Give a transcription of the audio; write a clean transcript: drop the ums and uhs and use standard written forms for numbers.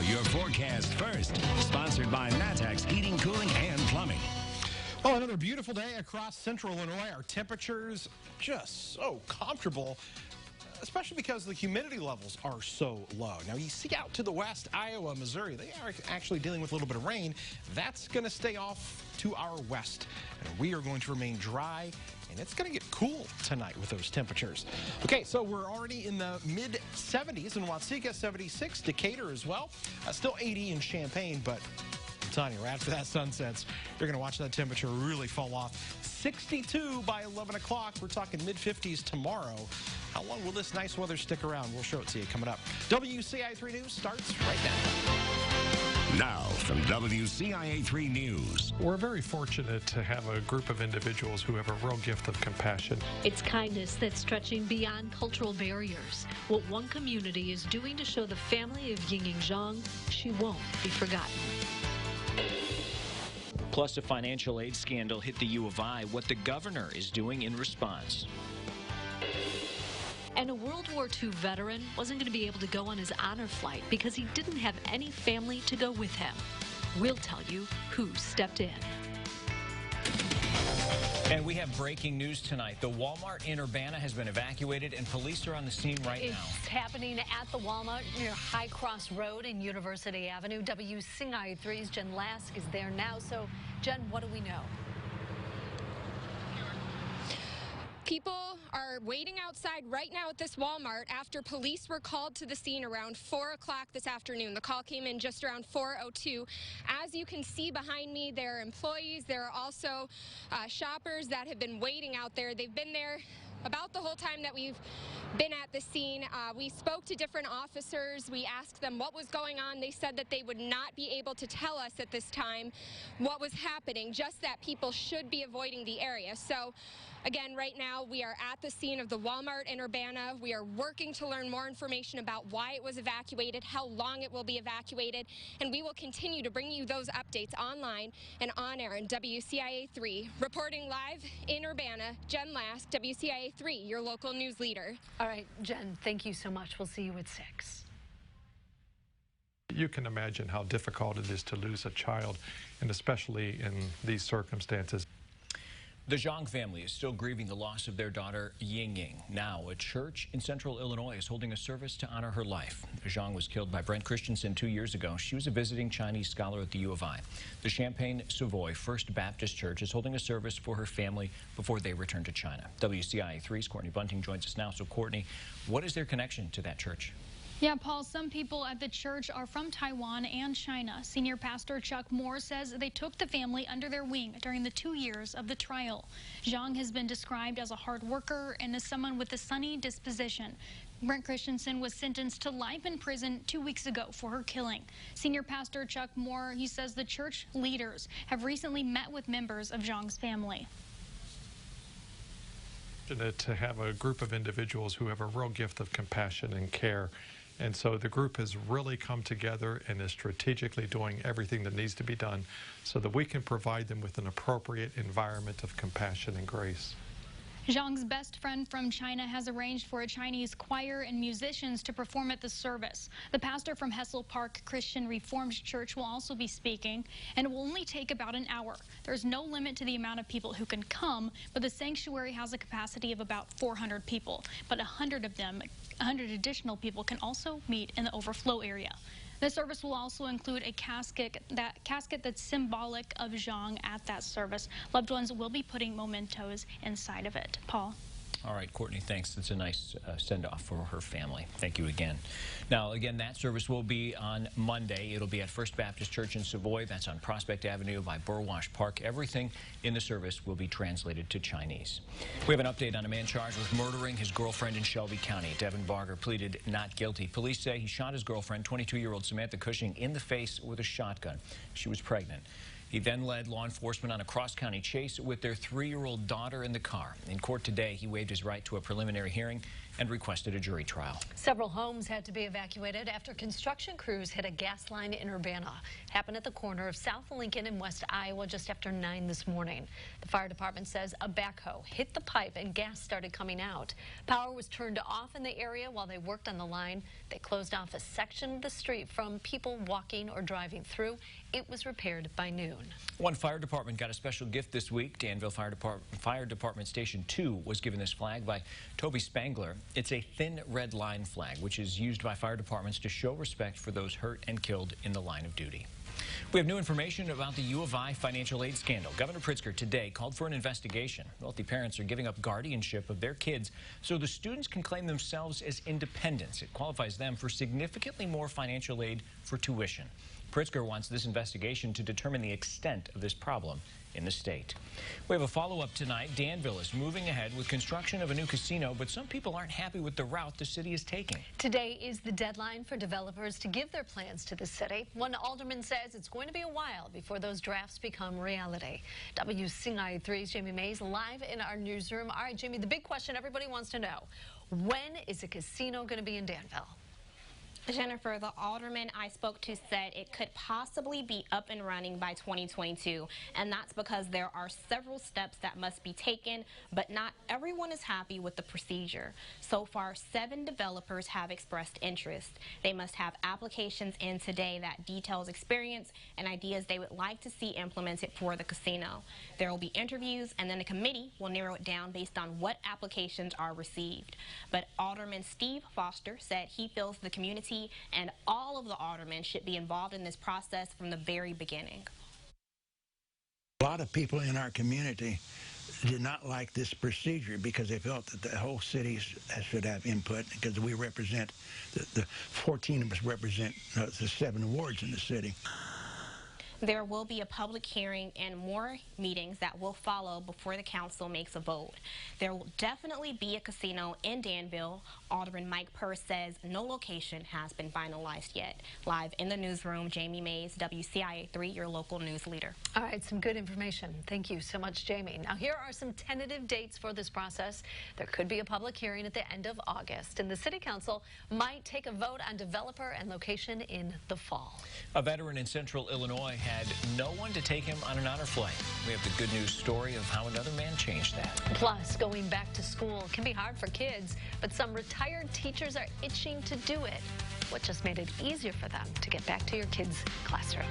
your forecast first. Sponsored by Matex Heating, Cooling, and Plumbing. Well, another beautiful day across central Illinois. Our temperatures just so comfortable, especially because the humidity levels are so low. Now, you see out to the west, Iowa, Missouri, they are actually dealing with a little bit of rain. That's going to stay off to our west, and we are going to remain dry, and it's going to get cool tonight with those temperatures. Okay, so we're already in the mid-70s in Watseka, 76, Decatur as well. Still 80 in Champaign, but I'm telling you, right after that sun sets, you're going to watch that temperature really fall off. 62 by 11 o'clock. We're talking mid-50s tomorrow. How long will this nice weather stick around? We'll show it to you coming up. WCIA3 News starts right now. Now from WCIA3 News. We're very fortunate to have a group of individuals who have a real gift of compassion. It's kindness that's stretching beyond cultural barriers. What one community is doing to show the family of Yingying Zhang she won't be forgotten. Plus, a financial aid scandal hit the U of I, what the governor is doing in response. And a World War II veteran wasn't going to be able to go on his honor flight because he didn't have any family to go with him. We'll tell you who stepped in. And we have breaking news tonight. The Walmart in Urbana has been evacuated, and police are on the scene right now. It's happening at the Walmart near High Cross Road and University Avenue. WCIA3's Jen Lask is there now. So, Jen, what do we know? People are waiting outside right now at this Walmart after police were called to the scene around 4 o'clock this afternoon. The call came in just around 4:02. As you can see behind me, there are employees. There are also shoppers that have been waiting out there. They've been there about the whole time that we've been at the scene. We spoke to different officers. We asked them what was going on. They said that they would not be able to tell us at this time what was happening, just that people should be avoiding the area. So again, right now we are at the scene of the Walmart in Urbana. We are working to learn more information about why it was evacuated, how long it will be evacuated, and we will continue to bring you those updates online and on air in WCIA3. Reporting live in Urbana, Jen Lask, WCIA3, your local news leader. All right, Jen, thank you so much. We'll see you at 6. You can imagine how difficult it is to lose a child, and especially in these circumstances. The Zhang family is still grieving the loss of their daughter, Yingying. Now, a church in central Illinois is holding a service to honor her life. Zhang was killed by Brent Christensen 2 years ago. She was a visiting Chinese scholar at the U of I. The Champaign Savoy First Baptist Church is holding a service for her family before they return to China. WCIA3's Courtney Bunting joins us now. So, Courtney, what is their connection to that church? Yeah, Paul, some people at the church are from Taiwan and China. Senior Pastor Chuck Moore says they took the family under their wing during the 2 years of the trial. Zhang has been described as a hard worker and as someone with a sunny disposition. Brent Christensen was sentenced to life in prison 2 weeks ago for her killing. Senior Pastor Chuck Moore, he says the church leaders have recently met with members of Zhang's family. To have a group of individuals who have a real gift of compassion and care. And so the group has really come together and is strategically doing everything that needs to be done so that we can provide them with an appropriate environment of compassion and grace. Zhang's best friend from China has arranged for a Chinese choir and musicians to perform at the service. The pastor from Hessel Park Christian Reformed Church will also be speaking, and it will only take about an hour. There's no limit to the amount of people who can come, but the sanctuary has a capacity of about 400 people. But 100 additional people can also meet in the overflow area. The service will also include a casket that's symbolic of Zhang at that service. Loved ones will be putting mementos inside of it. Paul. All right, Courtney, thanks. That's a nice send-off for her family. Thank you again. Now, again, that service will be on Monday. It'll be at First Baptist Church in Savoy. That's on Prospect Avenue by Burwash Park. Everything in the service will be translated to Chinese. We have an update on a man charged with murdering his girlfriend in Shelby County. Devin Barger pleaded not guilty. Police say he shot his girlfriend, 22-year-old Samantha Cushing, in the face with a shotgun. She was pregnant. He then led law enforcement on a cross-county chase with their 3-year-old daughter in the car. In court today, he waived his right to a preliminary hearing and requested a jury trial. Several homes had to be evacuated after construction crews hit a gas line in Urbana. Happened at the corner of South Lincoln and West Iowa just after 9 this morning. The fire department says a backhoe hit the pipe and gas started coming out. Power was turned off in the area while they worked on the line. They closed off a section of the street from people walking or driving through. It was repaired by noon. One fire department got a special gift this week. Danville Fire Department Station 2 was given this flag by Toby Spangler. It's a thin red line flag, which is used by fire departments to show respect for those hurt and killed in the line of duty. We have new information about the U of I financial aid scandal. Governor Pritzker today called for an investigation. Wealthy parents are giving up guardianship of their kids so the students can claim themselves as independents. It qualifies them for significantly more financial aid for tuition. Pritzker wants this investigation to determine the extent of this problem in the state. We have a follow-up tonight. Danville is moving ahead with construction of a new casino, but some people aren't happy with the route the city is taking. Today is the deadline for developers to give their plans to the city. One alderman says it's going to be a while before those drafts become reality. WCIA3's Jamie Mays live in our newsroom. All right, Jamie, the big question everybody wants to know, when is a casino going to be in Danville? Jennifer, the alderman I spoke to said it could possibly be up and running by 2022, and that's because there are several steps that must be taken, but not everyone is happy with the procedure. So far, 7 developers have expressed interest. They must have applications in today that details experience and ideas they would like to see implemented for the casino. There will be interviews, and then the committee will narrow it down based on what applications are received. But Alderman Steve Foster said he feels the community and all of the aldermen should be involved in this process from the very beginning. A lot of people in our community did not like this procedure because they felt that the whole city should have input, because we represent, the 14 of us represent the 7 wards in the city. There will be a public hearing and more meetings that will follow before the council makes a vote. There will definitely be a casino in Danville. Alderman Mike Purse says no location has been finalized yet. Live in the newsroom, Jamie Mays, WCIA3, your local news leader. All right, some good information. Thank you so much, Jamie. Now, here are some tentative dates for this process. There could be a public hearing at the end of August, and the City Council might take a vote on developer and location in the fall. A veteran in Central Illinois had no one to take him on an honor flight. We have the good news story of how another man changed that. Plus, going back to school can be hard for kids, but some retired teachers are itching to do it. What just made it easier for them to get back to your kids' classroom?